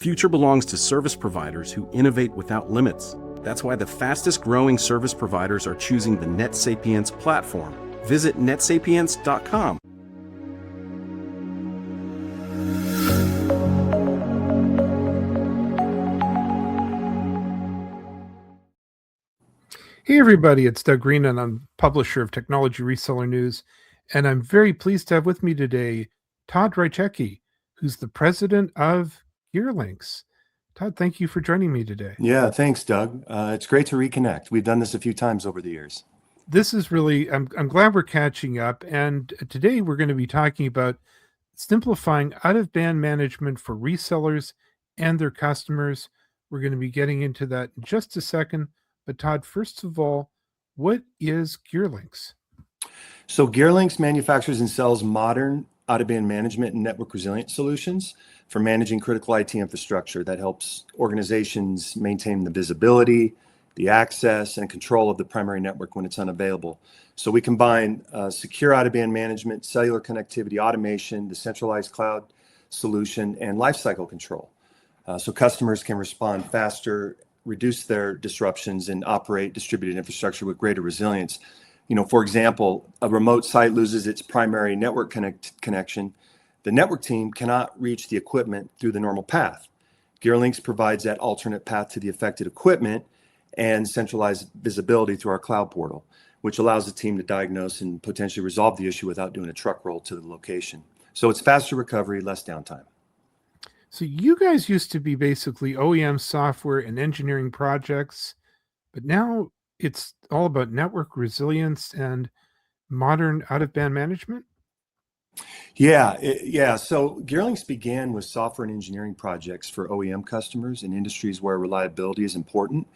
future belongs to service providers who innovate without limits. That's why the fastest growing service providers are choosing the NetSapiens platform. Visit netsapiens.com. Hey everybody, it's Doug Green and I'm publisher of Technology Reseller News, and I'm very pleased to have with me today Todd Rychecky, who's the president of Gearlinx. Todd, thank you for joining me today. Yeah, thanks, Doug. It's great to reconnect. We've done this a few times over the years. This is really, I'm glad we're catching up, and today we're going to be talking about simplifying out-of-band management for resellers and their customers. We're going to be getting into that in just a second. But Todd, first of all, what is Gearlinx? So Gearlinx manufactures and sells modern out-of-band management and network resilient solutions for managing critical IT infrastructure that helps organizations maintain the visibility, the access, and control of the primary network when it's unavailable. So we combine secure out-of-band management, cellular connectivity, automation, the centralized cloud solution, and lifecycle control. So customers can respond faster, reduce their disruptions, and operate distributed infrastructure with greater resilience. For example, a remote site loses its primary network connection. The network team cannot reach the equipment through the normal path. Gearlinx provides that alternate path to the affected equipment and centralized visibility through our cloud portal, which allows the team to diagnose and potentially resolve the issue without doing a truck roll to the location. So it's faster recovery, less downtime. So you guys used to be basically OEM software and engineering projects, but now it's all about network resilience and modern out-of-band management? Yeah. So Gearlinx began with software and engineering projects for OEM customers in industries where reliability is important.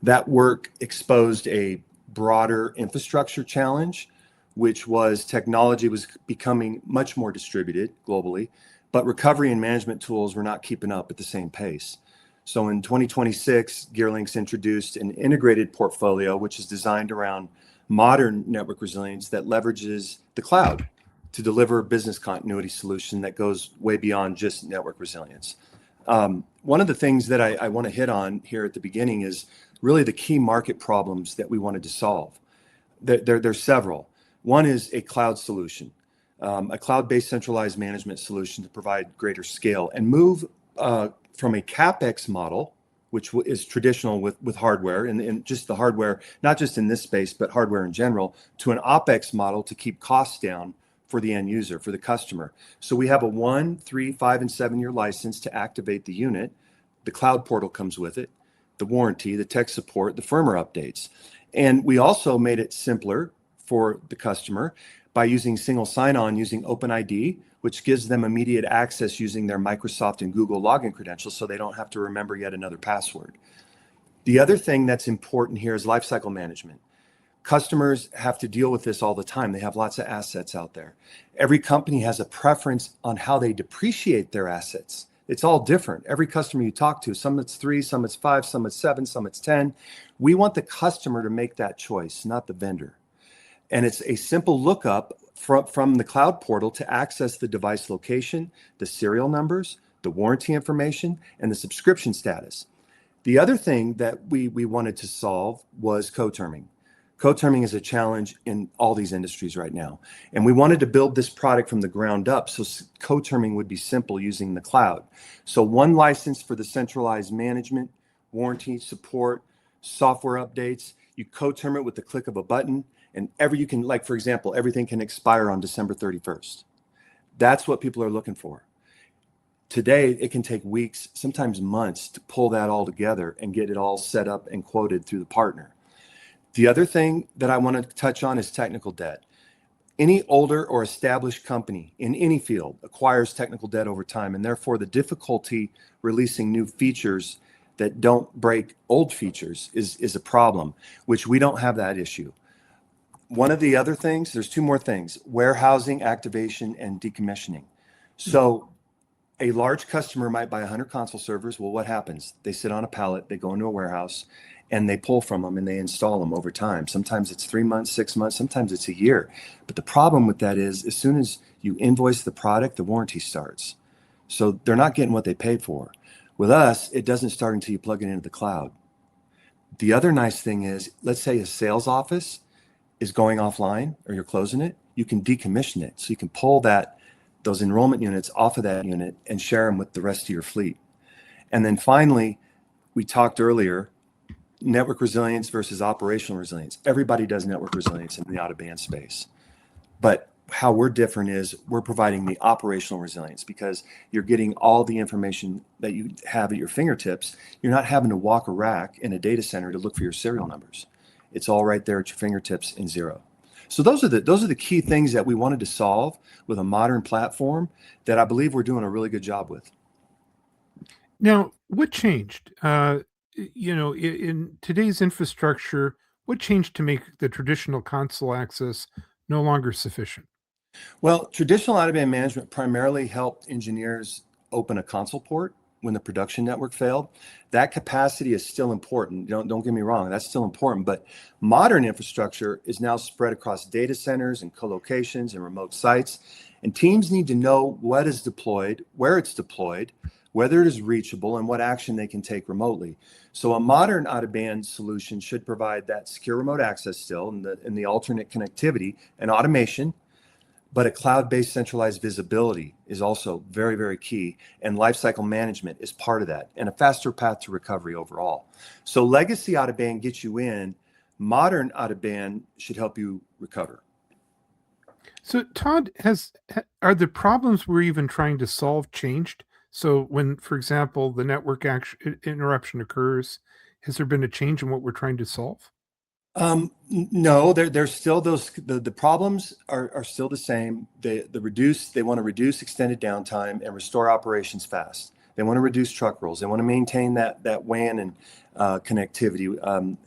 That work exposed a broader infrastructure challenge, which was technology was becoming much more distributed globally, but recovery and management tools were not keeping up at the same pace. So in 2026, Gearlinx introduced an integrated portfolio, which is designed around modern network resilience that leverages the cloud to deliver a business continuity solution that goes way beyond just network resilience. One of the things that I want to hit on here at the beginning is really the key market problems that we wanted to solve. There's several. One is a cloud solution. A cloud-based centralized management solution to provide greater scale and move from a CapEx model, which is traditional with hardware and just the hardware, not just in this space, but hardware in general, to an OpEx model to keep costs down for the end user, for the customer. So we have a 1, 3, 5, and 7-year license to activate the unit. The cloud portal comes with it, the warranty, the tech support, the firmware updates. And we also made it simpler for the customer by using single sign-on using OpenID, which gives them immediate access using their Microsoft and Google login credentials so they don't have to remember yet another password. The other thing that's important here is lifecycle management. Customers have to deal with this all the time. They have lots of assets out there. Every company has a preference on how they depreciate their assets. It's all different. Every customer you talk to, some it's 3, some it's 5, some it's 7, some it's 10. We want the customer to make that choice, not the vendor. And it's a simple lookup from the cloud portal to access the device location, the serial numbers, the warranty information, and the subscription status. The other thing that we wanted to solve was co-terming. Co-terming is a challenge in all these industries right now. And we wanted to build this product from the ground up so co-terming would be simple using the cloud. So one license for the centralized management, warranty, support, software updates. You co-term it with the click of a button. And for example, everything can expire on December 31st. That's what people are looking for. Today, it can take weeks, sometimes months to pull that all together and get it all set up and quoted through the partner. The other thing that I want to touch on is technical debt. Any older or established company in any field acquires technical debt over time, and therefore the difficulty releasing new features that don't break old features is a problem, which we don't have that issue. One of the other things, there's 2 more things: warehousing, activation, and decommissioning. So a large customer might buy 100 console servers. Well, what happens? They sit on a pallet, they go into a warehouse, and they pull from them and they install them over time. Sometimes it's 3 months, 6 months, sometimes it's a year. But the problem with that is as soon as you invoice the product, the warranty starts. So they're not getting what they paid for. With us, it doesn't start until you plug it into the cloud. The other nice thing is, let's say a sales office is going offline or you're closing it, you can decommission it. So you can pull those enrollment units off of that unit and share them with the rest of your fleet. And then finally, we talked earlier, network resilience versus operational resilience. Everybody does network resilience in the out-of-band space. But how we're different is we're providing the operational resilience because you're getting all the information that you have at your fingertips. You're not having to walk a rack in a data center to look for your serial numbers. It's all right there at your fingertips in zero. So those are the key things that we wanted to solve with a modern platform that I believe we're doing a really good job with. Now, what changed? In today's infrastructure, what changed to make the traditional console access no longer sufficient? Well, traditional out-of-band management primarily helped engineers open a console port when the production network failed. That capacity is still important. Don't get me wrong, that's still important. But modern infrastructure is now spread across data centers and colocations and remote sites. And teams need to know what is deployed, where it's deployed, whether it is reachable, and what action they can take remotely. So a modern out-of-band solution should provide that secure remote access still and the alternate connectivity and automation. But a cloud-based centralized visibility is also very, very key. And lifecycle management is part of that and a faster path to recovery overall. So legacy out-of-band gets you in. Modern out-of-band should help you recover. So, Todd, are the problems we're even trying to solve changed? So when, for example, the network interruption occurs, has there been a change in what we're trying to solve? No, there's still the problems are still the same. They want to reduce extended downtime and restore operations fast. They want to reduce truck rolls. They want to maintain that WAN and connectivity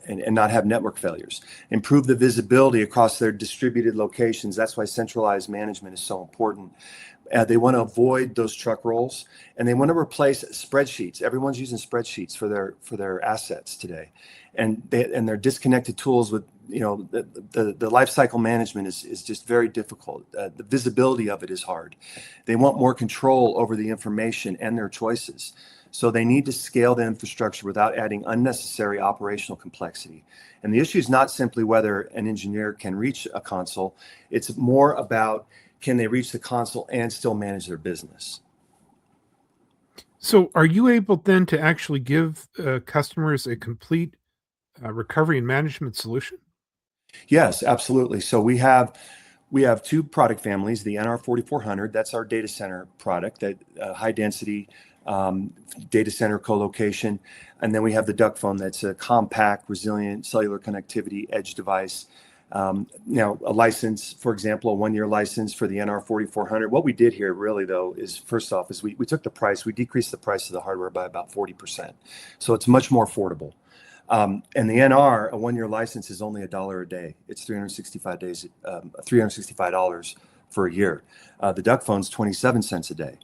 and not have network failures. Improve the visibility across their distributed locations. That's why centralized management is so important. They want to avoid those truck rolls, and they want to replace spreadsheets. Everyone's using spreadsheets for their assets today, and their disconnected tools with the life cycle management is just very difficult. The visibility of it is hard. They want more control over the information and their choices. So they need to scale the infrastructure without adding unnecessary operational complexity. And the issue is not simply whether an engineer can reach a console. It's more about, can they reach the console and still manage their business? So are you able then to actually give customers a complete recovery and management solution? Yes, absolutely. So we have two product families, the NR4400, that's our data center product, that high density data center co-location. And then we have the duck phone, that's a compact, resilient cellular connectivity edge device. Now, a license, for example, a 1-year license for the NR4400. What we did here really, though, is first off, is we took the price, we decreased the price of the hardware by about 40%. So it's much more affordable. And the NR, a 1-year license is only $1 a day. It's 365 days, $365 for a year. The duck phone's 27 cents a day.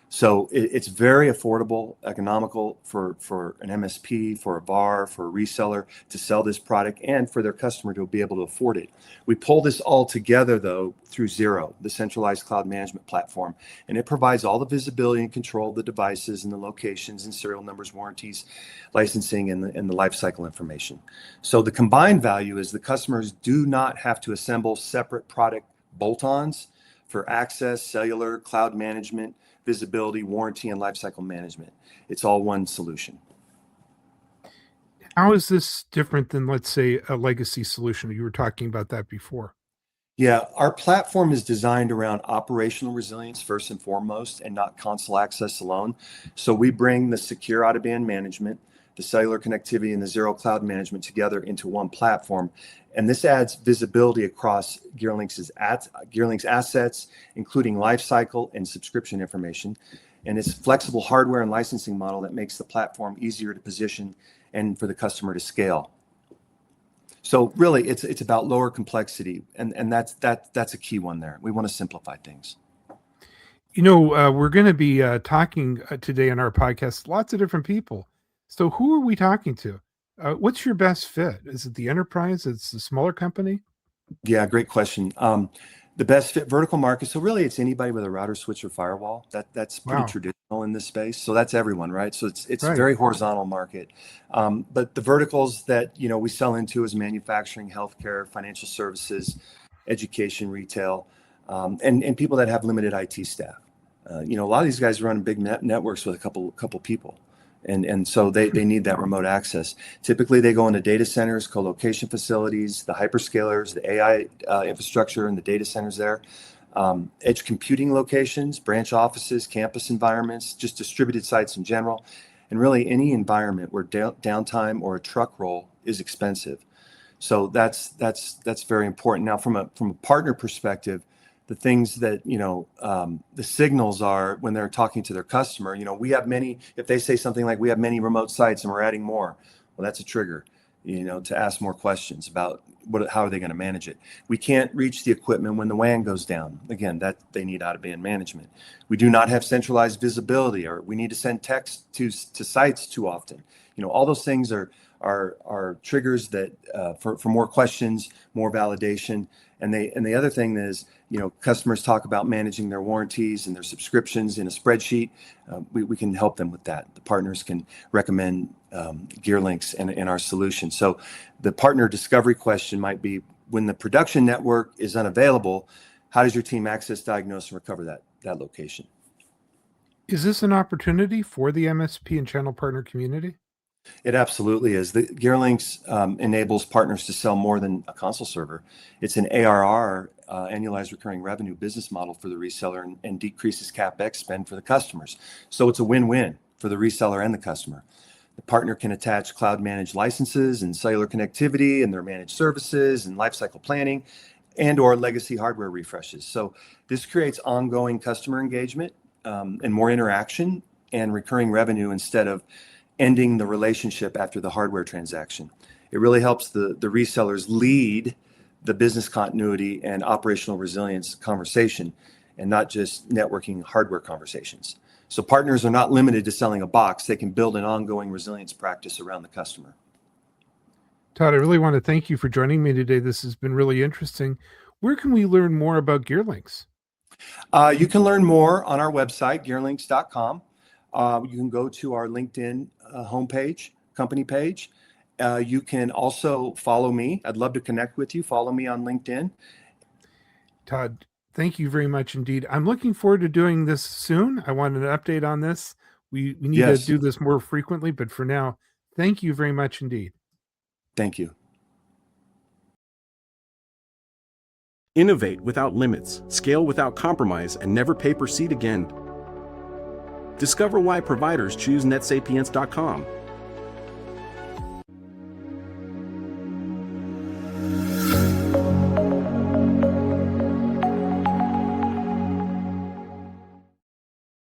So it's very affordable, economical for an MSP, for a VAR, for a reseller to sell this product, and for their customer to be able to afford it. We pull this all together, though, through Zero, the centralized cloud management platform, and it provides all the visibility and control of the devices and the locations and serial numbers, warranties, licensing, and the lifecycle information. So the combined value is the customers do not have to assemble separate product bolt-ons for access, cellular, cloud management, visibility, warranty, and lifecycle management. It's all one solution. How is this different than, let's say, a legacy solution? You were talking about that before. Yeah, our platform is designed around operational resilience first and foremost, and not console access alone. So we bring the secure out-of-band management, the cellular connectivity, and the zero cloud management together into one platform. And this adds visibility across Gearlinx assets, including lifecycle and subscription information. And it's flexible hardware and licensing model that makes the platform easier to position and for the customer to scale. So really, it's about lower complexity, and that's a key one there. We want to simplify things. We're going to be talking today on our podcast, lots of different people. So who are we talking to? What's your best fit? Is it the enterprise? It's the smaller company? Yeah, great question. The best fit vertical market. So really it's anybody with a router, switch, or firewall. That's pretty Wow. traditional in this space. So that's everyone, right? So it's a Right. very horizontal market. But the verticals that, we sell into is manufacturing, healthcare, financial services, education, retail, and people that have limited IT staff. A lot of these guys run big networks with a couple people. And so they need that remote access. Typically, they go into data centers, colocation facilities, the hyperscalers, the AI infrastructure and the data centers there, edge computing locations, branch offices, campus environments, just distributed sites in general, and really any environment where downtime or a truck roll is expensive. So that's very important. Now, from a partner perspective, the things that, the signals are when they're talking to their customer, we have many, if they say something like we have many remote sites and we're adding more, well, that's a trigger, to ask more questions about how are they going to manage it. We can't reach the equipment when the WAN goes down. Again, that they need out-of-band management. We do not have centralized visibility, or we need to send text to sites too often. All those things are triggers that for more questions, more validation. And the other thing is, customers talk about managing their warranties and their subscriptions in a spreadsheet. We can help them with that. The partners can recommend Gearlinx and our solution. So the partner discovery question might be, when the production network is unavailable, how does your team access, diagnose, and recover that location? Is this an opportunity for the MSP and channel partner community? It absolutely is. The Gearlinx enables partners to sell more than a console server. It's an ARR, annualized recurring revenue business model for the reseller, and decreases CapEx spend for the customers. So it's a win-win for the reseller and the customer. The partner can attach cloud managed licenses and cellular connectivity and their managed services and lifecycle planning and or legacy hardware refreshes. So this creates ongoing customer engagement and more interaction and recurring revenue instead of ending the relationship after the hardware transaction. It really helps the resellers lead the business continuity and operational resilience conversation, and not just networking hardware conversations. So partners are not limited to selling a box. They can build an ongoing resilience practice around the customer. Todd, I really want to thank you for joining me today. This has been really interesting. Where can we learn more about Gearlinx? You can learn more on our website, gearlinx.com. You can go to our LinkedIn homepage, company page. You can also follow me. I'd love to connect with you. Follow me on LinkedIn. Todd, thank you very much indeed. I'm looking forward to doing this soon. I want an update on this. We need to do this more frequently, but for now, thank you very much indeed. Thank you. Innovate without limits, scale without compromise, and never pay per seat again. Discover why providers choose netsapiens.com.